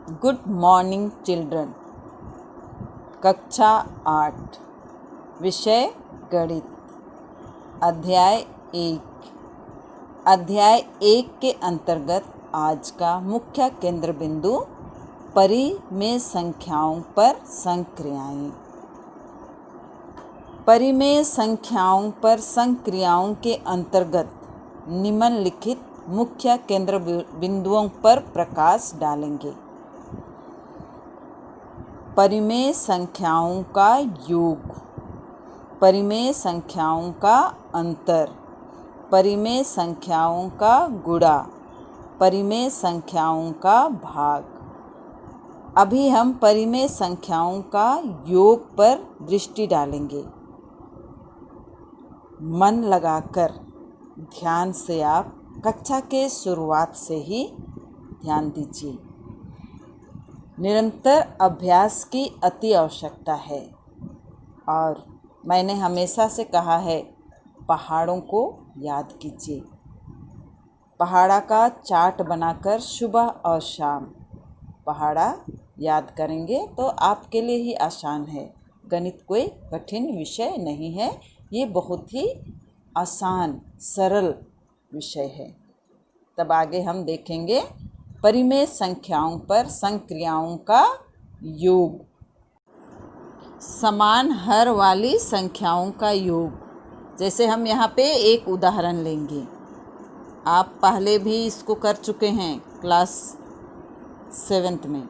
Good morning children. कक्षा 8, विषय गणित, अध्याय 1। अध्याय 1 के अंतर्गत आज का मुख्य केंद्र बिंदु परिमेय संख्याओं पर संक्रियाएं। परिमेय संख्याओं पर संक्रियाओं के अंतर्गत निम्नलिखित मुख्य केंद्र बिंदुओं पर प्रकाश डालेंगे। परिमेय संख्याओं का योग, परिमेय संख्याओं का अंतर, परिमेय संख्याओं का गुणा, परिमेय संख्याओं का भाग। अभी हम परिमेय संख्याओं का योग पर दृष्टि डालेंगे। मन लगाकर ध्यान से आप कक्षा के शुरुआत से ही ध्यान दीजिए। निरंतर अभ्यास की अति आवश्यकता है और मैंने हमेशा से कहा है, पहाड़ों को याद कीजिए। पहाड़ा का चार्ट बनाकर सुबह और शाम पहाड़ा याद करेंगे तो आपके लिए ही आसान है। गणित कोई कठिन विषय नहीं है, ये बहुत ही आसान सरल विषय है। तब आगे हम देखेंगे परिमेय संख्याओं पर संक्रियाओं का योग। समान हर वाली संख्याओं का योग। जैसे हम यहाँ पे एक उदाहरण लेंगे, आप पहले भी इसको कर चुके हैं क्लास 7th में।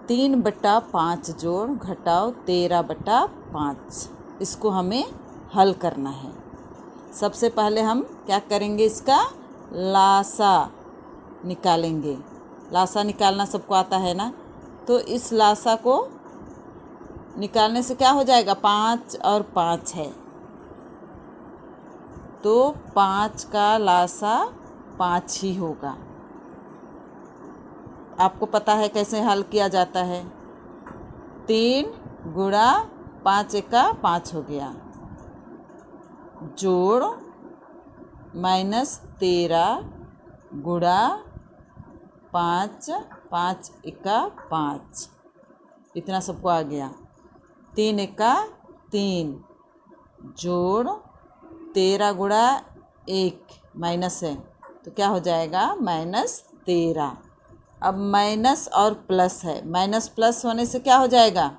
3/5 जोड़ घटाओ 13/5, इसको हमें हल करना है। सबसे पहले हम क्या करेंगे, इसका लासा निकालेंगे। लासा निकालना सबको आता है ना, तो इस लासा को निकालने से क्या हो जाएगा, 5 और 5 है तो 5 का लासा 5 ही होगा। आपको पता है कैसे हल किया जाता है। 3 गुणा 5 एका 5 हो गया, जोड़ -13 गुणा 5, 5 एका 5, इतना सबको आ गया। 3 एका 3, जोड़ 13 गुणा 1 माइनस है तो क्या हो जाएगा, -13। अब माइनस और प्लस है, माइनस प्लस होने से क्या हो जाएगा,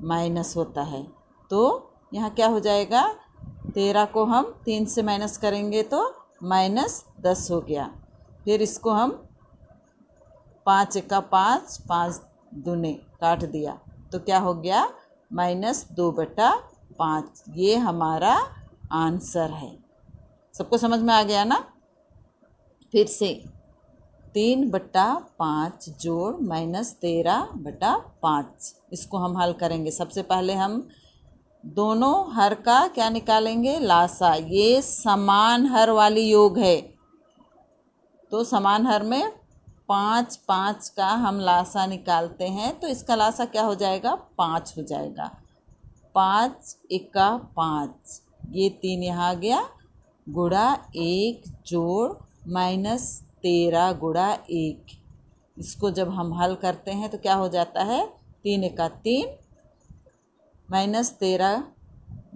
माइनस होता है। तो यहाँ क्या हो जाएगा, 13 को हम 3 से माइनस करेंगे तो -10 हो गया। फिर इसको हम 5 एका 5, 5 दूने काट दिया तो क्या हो गया, -2/5। ये हमारा आंसर है। सबको समझ में आ गया ना। फिर से 3/5 जोड़ -13/5, इसको हम हल करेंगे। सबसे पहले हम दोनों हर का क्या निकालेंगे, लासा। ये समान हर वाली योग है तो समान हर में 5 5 का हम लासा निकालते हैं तो इसका लासा क्या हो जाएगा, 5 हो जाएगा। 5 एका 5, ये 3 यहाँ आ गया, गुणा 1 जोड़ -13 गुणा 1, इसको जब हम हल करते हैं तो क्या हो जाता है, 3 एका 3, -13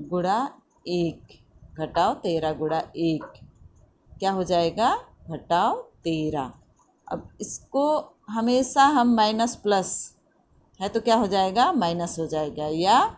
गुणा 1 घटाओ 13 गुणा 1, क्या हो जाएगा, घटाओ 13। अब इसको हमेशा हम माइनस प्लस है तो क्या हो जाएगा, माइनस हो जाएगा, या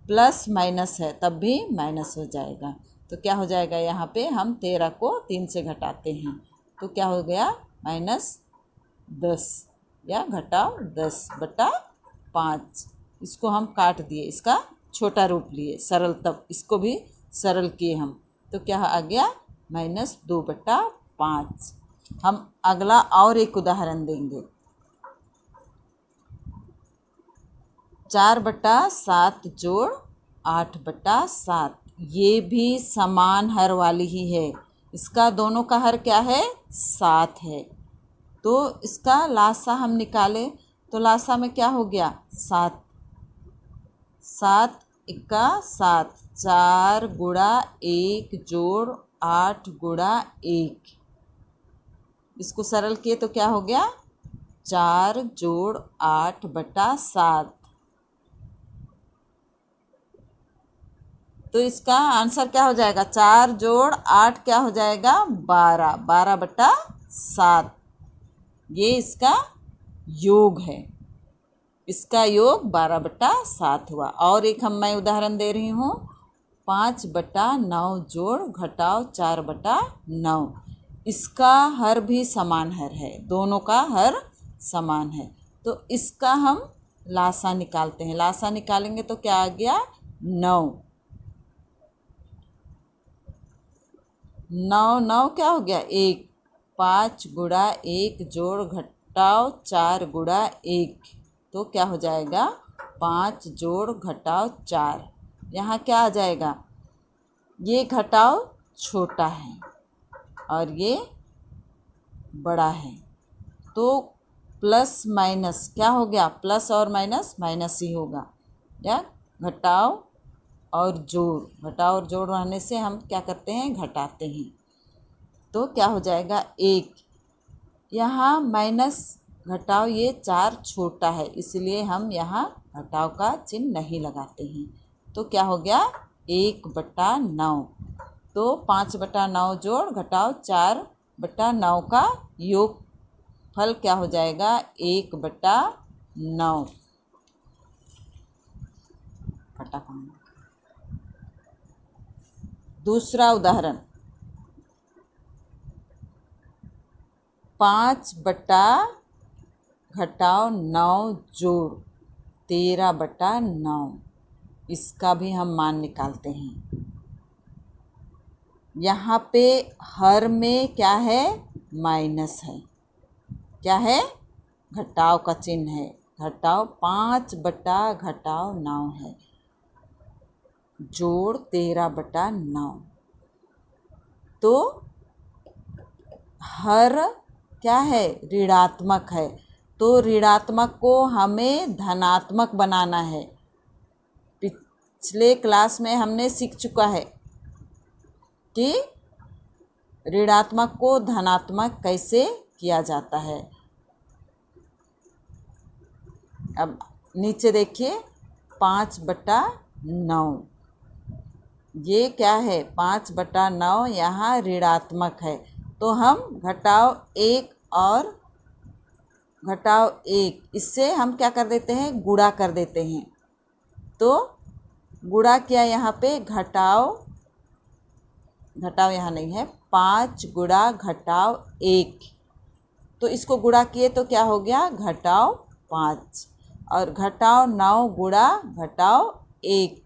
प्लस माइनस है तब भी माइनस हो जाएगा। तो क्या हो जाएगा, यहाँ पे हम 13 को 3 से घटाते हैं तो क्या हो गया, -10 या घटाओ 10/5। इसको हम काट दिए, इसका छोटा रूप लिए सरल, तब इसको भी सरल किए हम तो क्या आ गया, -2/5। हम अगला और एक उदाहरण देंगे। 4/7 जोड़ 8/7, ये भी समान हर वाली ही है। इसका दोनों का हर क्या है, 7 है तो इसका लासा हम निकाले तो लासा में क्या हो गया, 7। 7 एका 7, 4 गुणा 1 जोड़ 8 गुणा 1, इसको सरल किए तो क्या हो गया, 4 जोड़ 8/7। तो इसका आंसर क्या हो जाएगा? 4 जोड़ 8 क्या हो जाएगा? 12। 12/7 ये इसका योग है। इसका योग 12/7 हुआ। और एक मैं उदाहरण दे रही हूँ। 5/9 जोड़ घटाव 4/9। इसका हर भी समान हर है, दोनों का हर समान है। तो इसका हम लासा निकालते हैं। लासा निकालेंगे तो क्या आ गया? 9। 9 9 क्या हो गया? 1। 5 गुणा 1 जोड़ घटाव 4 गुणा 1 तो क्या हो जाएगा? 5 जोड़ घटाव 4। यहाँ क्या आ जाएगा? ये घटाव छोटा है और ये बड़ा है, तो प्लस माइनस क्या हो गया? प्लस और माइनस माइनस ही होगा। या घटाव और जोड़, घटाव और जोड़ रहने से हम क्या करते हैं? घटाते हैं। तो क्या हो जाएगा? 1। यहाँ माइनस घटाव ये 4 छोटा है, इसलिए हम यहाँ घटाव का चिन्ह नहीं लगाते हैं। तो क्या हो गया? 1/9। तो 5/9 जोड़ घटाव 4/9 का योग फल क्या हो जाएगा? 1/9। दूसरा उदाहरण, 5/9 जोड़ 13/9। इसका भी हम मान निकालते हैं। यहाँ पे हर में क्या है? माइनस है। क्या है? घटाव का चिन्ह है। घटाव 5/9 है जोड़ 13/9। तो हर क्या है? ऋणात्मक है। तो ऋणात्मक को हमें धनात्मक बनाना है। पिछले क्लास में हमने सीख चुका है कि ऋणात्मक को धनात्मक कैसे किया जाता है। अब नीचे देखिए, 5/9 ये क्या है? 5/9 यहाँ ऋणात्मक है। तो हम घटाव 1 और घटाव 1 इससे हम क्या कर देते हैं? गुणा कर देते हैं। तो गुणा किया यहाँ पे, घटाव यहाँ नहीं है, 5 गुणा घटाव 1। तो इसको गुणा किए तो क्या हो गया? घटाव 5। और घटाव 9 गुणा घटाव 1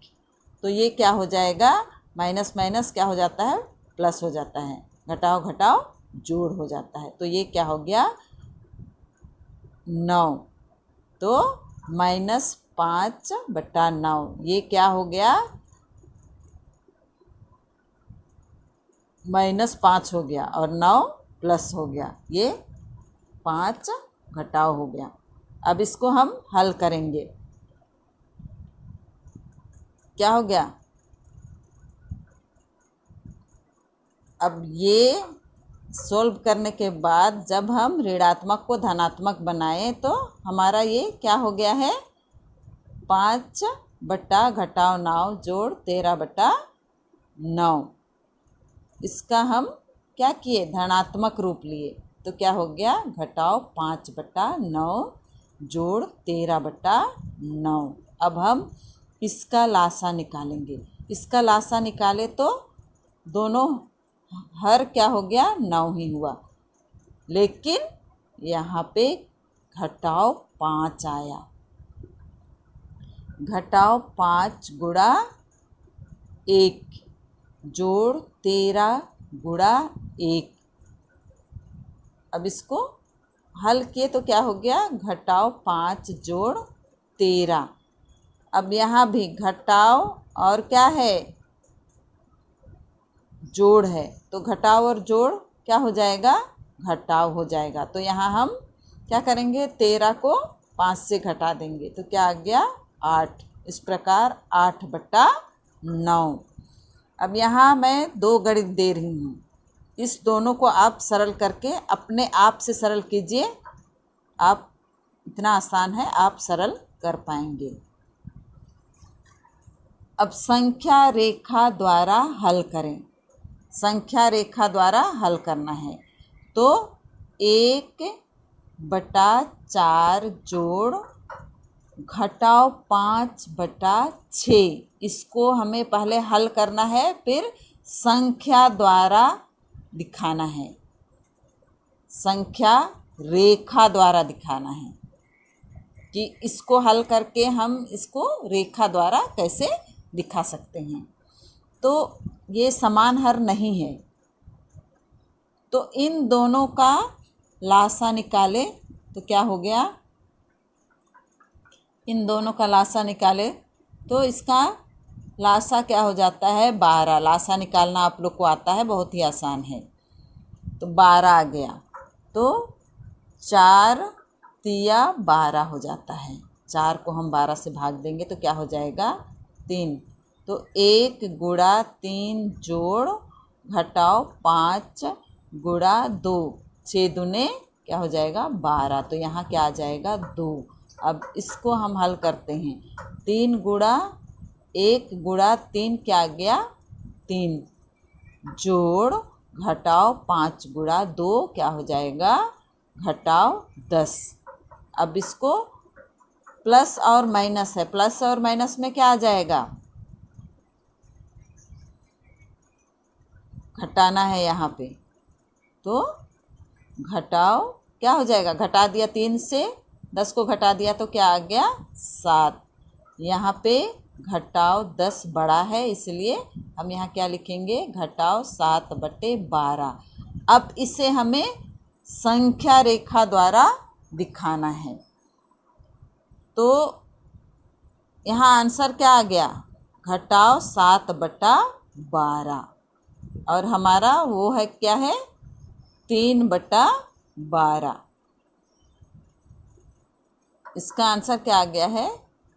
तो ये क्या हो जाएगा? माइनस माइनस क्या हो जाता है? प्लस हो जाता है। घटाव घटाव जोड़ हो जाता है। तो ये क्या हो गया? 9। तो -5/9 ये क्या हो गया? -5 हो गया और 9 प्लस हो गया। ये 5 घटाव हो गया। अब इसको हम हल करेंगे। क्या हो गया? अब ये सोल्व करने के बाद जब हम ऋणात्मक को धनात्मक बनाएं तो हमारा ये क्या हो गया है? 5/9 जोड़ 13/9। इसका हम क्या किए? धनात्मक रूप लिए। तो क्या हो गया? घटाव 5/9 जोड़ 13/9। अब हम इसका लासा निकालेंगे। इसका लासा निकाले तो दोनों हर क्या हो गया? 9 ही हुआ, लेकिन यहाँ पे घटाव 5 आया। घटाव 5 गुणा 1 जोड़ 13 गुणा 1। अब इसको हल किए तो क्या हो गया? घटाव 5 जोड़ 13। अब यहाँ भी घटाव और क्या है? जोड़ है। तो घटाव और जोड़ क्या हो जाएगा? घटाव हो जाएगा। तो यहाँ हम क्या करेंगे? 13 को 5 से घटा देंगे तो क्या आ गया? 8। इस प्रकार 8/9। अब यहाँ मैं 2 गणित दे रही हूँ। इस दोनों को आप सरल करके अपने आप से सरल कीजिए। आप इतना आसान है, आप सरल कर पाएंगे। अब संख्या रेखा द्वारा हल करें। संख्या रेखा द्वारा हल करना है तो 1/4 जोड़ घटाओ 5/6, इसको हमें पहले हल करना है, फिर संख्या द्वारा दिखाना है, संख्या रेखा द्वारा दिखाना है कि इसको हल करके हम इसको रेखा द्वारा कैसे दिखा सकते हैं। तो ये समान हर नहीं है, तो इन दोनों का लासा निकाले तो क्या हो गया, इन दोनों का लासा निकाले तो इसका लासा क्या हो जाता है 12। लासा निकालना आप लोग को आता है, बहुत ही आसान है। तो 12 आ गया, तो 4 तिया 12 हो जाता है। 4 को हम 12 से भाग देंगे तो क्या हो जाएगा 3। तो 1 गुणा 3 जोड़ घटाओ 5 गुणा 2, 6 दूने क्या हो जाएगा 12। तो यहाँ क्या आ जाएगा 2। अब इसको हम हल करते हैं। 3 गुणा 1 गुणा 3 क्या आ गया 3, जोड़ घटाओ 5 गुणा 2 क्या हो जाएगा घटाओ 10। अब इसको प्लस और माइनस है, प्लस और माइनस में क्या आ जाएगा, घटाना है यहाँ पे, तो घटाओ क्या हो जाएगा, घटा दिया 3 से 10 को घटा दिया तो क्या आ गया 7। यहाँ पे घटाओ 10 बड़ा है, इसलिए हम यहाँ क्या लिखेंगे घटाओ 7/12। अब इसे हमें संख्या रेखा द्वारा दिखाना है, तो यहाँ आंसर क्या आ गया घटाओ 7/12, और हमारा वो है क्या है 3/12। इसका आंसर क्या आ गया है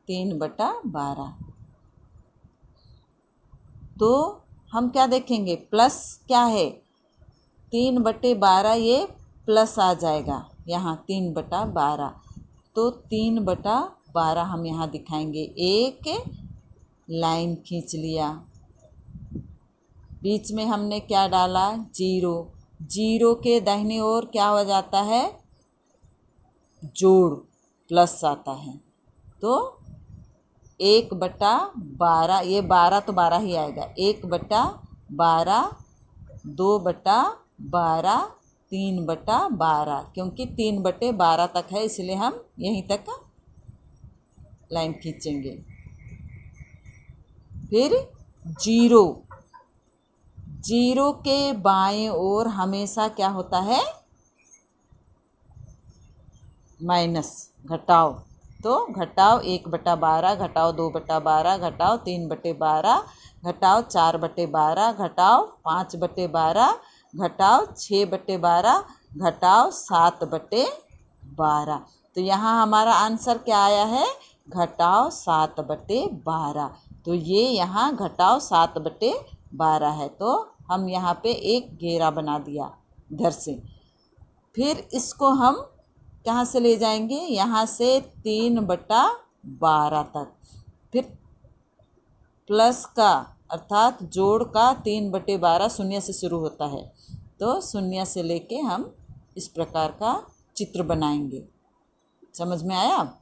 3/12। तो हम क्या देखेंगे, प्लस क्या है 3/12, ये प्लस आ जाएगा यहाँ 3/12। तो 3/12 हम यहाँ दिखाएंगे। एक लाइन खींच लिया, बीच में हमने क्या डाला 0, 0 के दाहिनी ओर क्या हो जाता है जोड़, प्लस आता है। तो 1/12, ये 12 तो 12 ही आएगा, 1/12, 2/12, 3/12, क्योंकि 3/12 तक है इसलिए हम यहीं तक लाइन खींचेंगे। फिर 0, 0 के बाएं ओर हमेशा क्या होता है माइनस, घटाओ। तो घटाओ 1/12, घटाओ 2/12, घटाओ 3/12, घटाओ 4/12, घटाओ 5/12, घटाओ 6/12, घटाओ 7/12। तो यहाँ हमारा आंसर क्या आया है घटाओ 7/12। तो ये यहाँ घटाओ 7/12 है, तो हम यहाँ पे एक घेरा बना दिया इधर से। फिर इसको हम कहाँ से ले जाएंगे, यहाँ से 3/12 तक। फिर प्लस का अर्थात जोड़ का 3/12 शून्य से शुरू होता है, तो शून्य से लेके हम इस प्रकार का चित्र बनाएंगे। समझ में आया?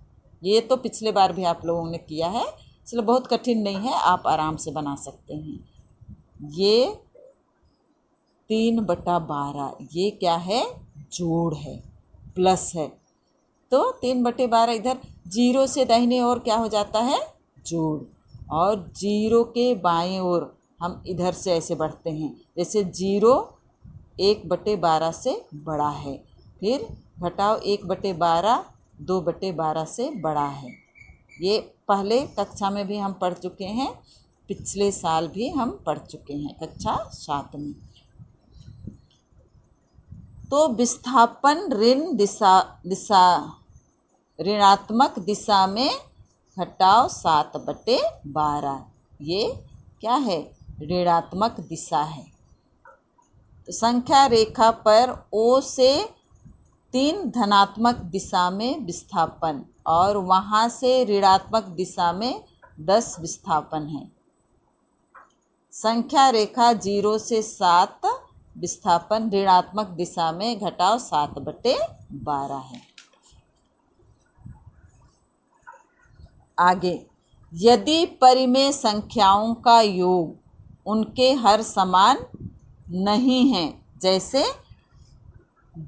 ये तो पिछले बार भी आप लोगों ने किया है, इसलिए बहुत कठिन नहीं है, आप आराम से बना सकते हैं। ये 3/12 ये क्या है जोड़ है, प्लस है, तो 3/12 इधर 0 से दाहिने ओर क्या हो जाता है जोड़, और 0 के बाएं ओर हम इधर से ऐसे बढ़ते हैं, जैसे 0 1/12 से बड़ा है। फिर घटाओ 1/12, 2/12 से बड़ा है। ये पहले कक्षा में भी हम पढ़ चुके हैं, पिछले साल भी हम पढ़ चुके हैं कक्षा 7 में। तो विस्थापन ऋणात्मक दिशा में घटाओ 7/12, ये क्या है ऋणात्मक दिशा है। तो संख्या रेखा पर O से 3 धनात्मक दिशा में विस्थापन और वहाँ से ऋणात्मक दिशा में 10 विस्थापन है। संख्या रेखा 0 से 7 विस्थापन ऋणात्मक दिशा में घटाव 7/12 है। आगे, यदि परिमेय संख्याओं का योग उनके हर समान नहीं है, जैसे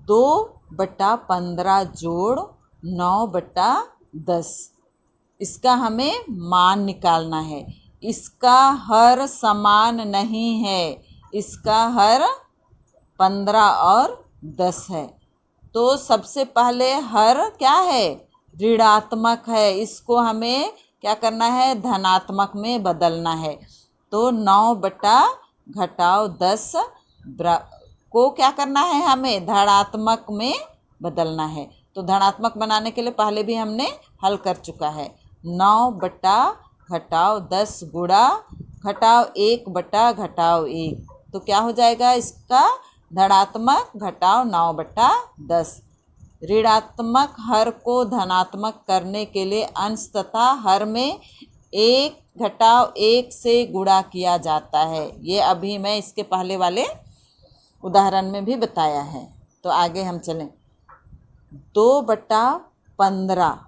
2/15 जोड़ 9/10, इसका हमें मान निकालना है। इसका हर समान नहीं है, इसका हर 15 और 10 है। तो सबसे पहले हर क्या है? ऋणात्मक है। इसको हमें क्या करना है? धनात्मक में बदलना है। तो 9/10 को क्या करना है? हमें धनात्मक में बदलना है। तो धनात्मक बनाने के लिए पहले भी हमने हल कर चुका है। 9/10 गुणा -1/-1, तो क्या हो जाएगा इसका? धनात्मक घटाव 9/10। ऋणात्मक हर को धनात्मक करने के लिए अंश तथा हर में 1/1 से गुणा किया जाता है। ये अभी मैं इसके पहले वाले उदाहरण में भी बताया है। तो आगे हम चलें। 2/15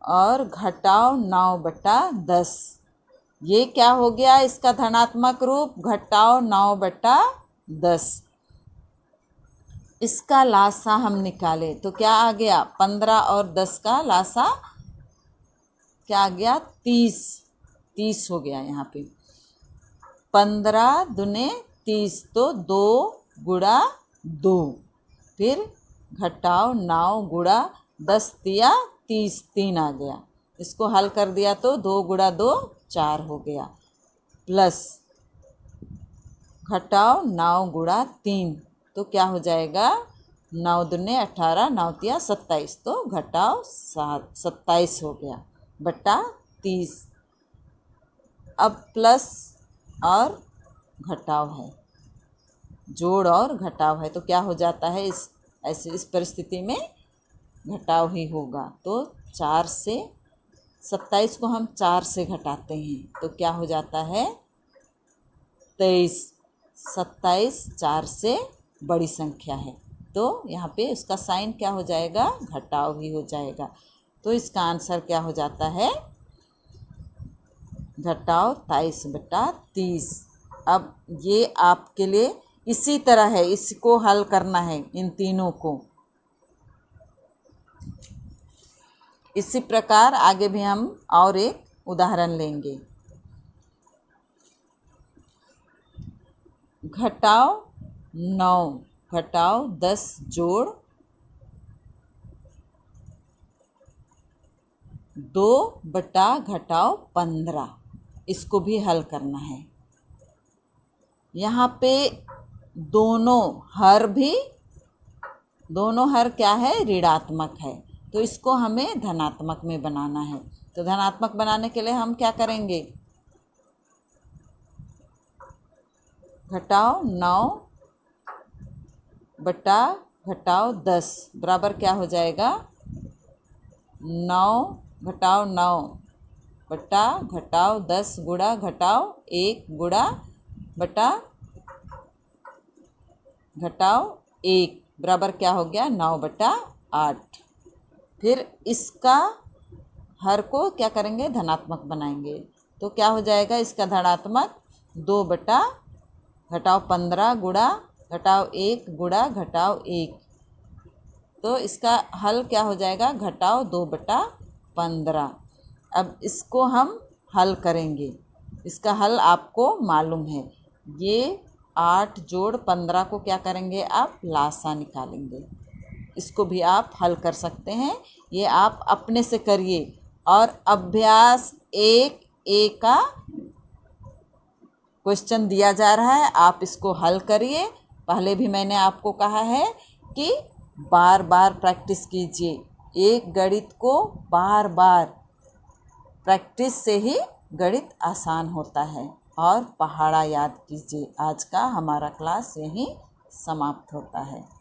और घटाव 9/10, ये क्या हो गया? इसका धनात्मक रूप घटाव 9/10। इसका लासा हम निकालें तो क्या आ गया? 15 और 10 का लासा क्या आ गया? 30 हो गया। यहाँ पे 15 दूने 30, तो 2 गुणा 2, फिर घटाव 9 गुणा 10 दिया 30, 3 आ गया। इसको हल कर दिया तो 2 गुणा 2 4 हो गया, प्लस घटाव 9 गुणा 3, तो क्या हो जाएगा? 9 दूने 18, 9 तिया 27, तो घटाव 27 हो गया बटा 30। अब प्लस और घटाव है, जोड़ और घटाव है, तो क्या हो जाता है? इस परिस्थिति में घटाव ही होगा। तो 4 से 27 को हम 4 से घटाते हैं तो क्या हो जाता है? 23। 27 4 से बड़ी संख्या है, तो यहाँ पे उसका साइन क्या हो जाएगा? घटाव ही हो जाएगा। तो इसका आंसर क्या हो जाता है? घटाव 23/30। अब ये आपके लिए इसी तरह है, इसको हल करना है, इन तीनों को। इसी प्रकार आगे भी हम और एक उदाहरण लेंगे। घटाव 9 घटाव 10 जोड़ 2/15, इसको भी हल करना है। यहाँ पे दोनों हर क्या है? ऋणात्मक है, तो इसको हमें धनात्मक में बनाना है। तो धनात्मक बनाने के लिए हम क्या करेंगे? घटाव 9 बटा घटाव 10 बराबर क्या हो जाएगा? 9 घटाव 9 बटा घटाव 10 गुणा घटाव 1 गुणा बटा घटाव 1 बराबर क्या हो गया? 9/8। फिर इसका हर को क्या करेंगे? धनात्मक बनाएंगे, तो क्या हो जाएगा इसका धनात्मक? 2/15 गुणा घटाव 1 गुणा घटाव 1, तो इसका हल क्या हो जाएगा? घटाव 2/15। अब इसको हम हल करेंगे। इसका हल आपको मालूम है। ये 8 जोड़ 15 को क्या करेंगे? आप लासा निकालेंगे। इसको भी आप हल कर सकते हैं, ये आप अपने से करिए। और अभ्यास 1A का क्वेश्चन दिया जा रहा है, आप इसको हल करिए। पहले भी मैंने आपको कहा है कि बार बार प्रैक्टिस कीजिए। एक गणित को बार बार प्रैक्टिस से ही गणित आसान होता है। और पहाड़ा याद कीजिए। आज का हमारा क्लास यहीं समाप्त होता है।